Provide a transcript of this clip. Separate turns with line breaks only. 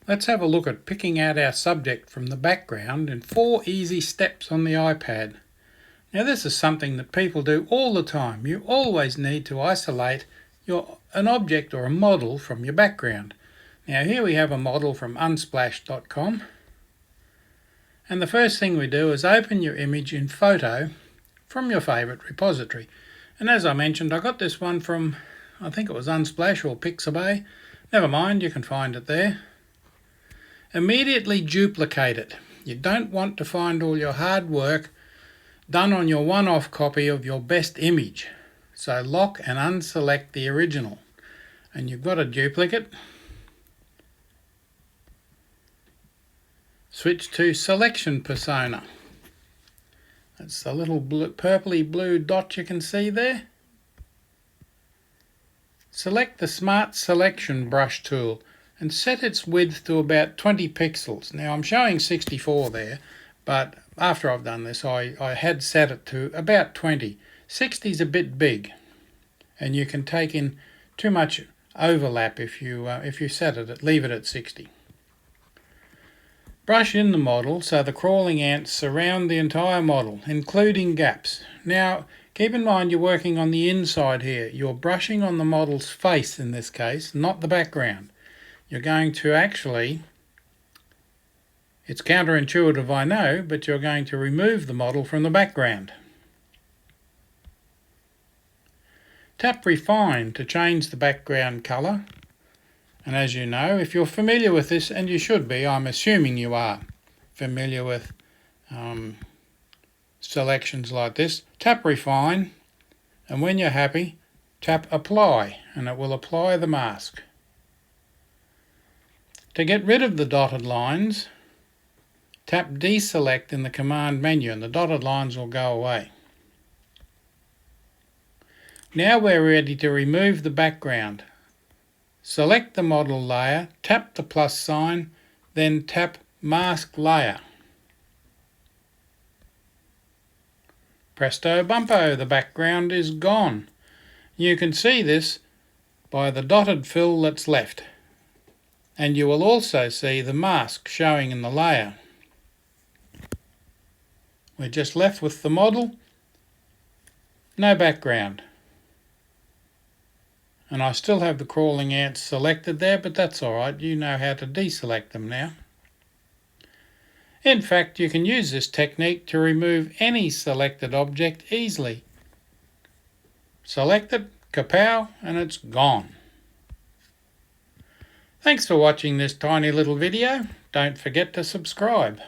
Let's have a look at picking out our subject from the background in 4 easy steps on the iPad. Now this is something that people do all the time. You always need to isolate an object or a model from your background. Now here we have a model from unsplash.com, and the first thing we do is open your image in photo from your favourite repository. And as I mentioned, I got this one from, I think it was Unsplash or Pixabay. Never mind, you can find it there. Immediately duplicate it. You don't want to find all your hard work done on your one-off copy of your best image. So lock and unselect the original. And you've got a duplicate. Switch to selection persona. That's the little purpley blue dot you can see there. Select the Smart Selection Brush tool and set its width to about 20 pixels. Now I'm showing 64 there, but after I've done this I had set it to about 20. 60 is a bit big, and you can take in too much overlap if you leave it at 60. Brush in the model so the crawling ants surround the entire model, including gaps. Now keep in mind you're working on the inside here. You're brushing on the model's face in this case, not the background. You're going to actually, it's counterintuitive I know, but you're going to remove the model from the background. Tap Refine to change the background colour. And as you know, if you're familiar with this, and you should be, I'm assuming you are familiar with selections like this, tap Refine, and when you're happy, tap Apply, and it will apply the mask. To get rid of the dotted lines, tap Deselect in the command menu and the dotted lines will go away. Now we're ready to remove the background. Select the model layer, tap the plus sign, then tap Mask Layer. Presto bumpo, the background is gone. You can see this by the dotted fill that's left. And you will also see the mask showing in the layer. We're just left with the model, no background. And I still have the crawling ants selected there, but that's alright, you know how to deselect them now. In fact, you can use this technique to remove any selected object easily. Select it, kapow, and it's gone. Thanks for watching this tiny little video. Don't forget to subscribe.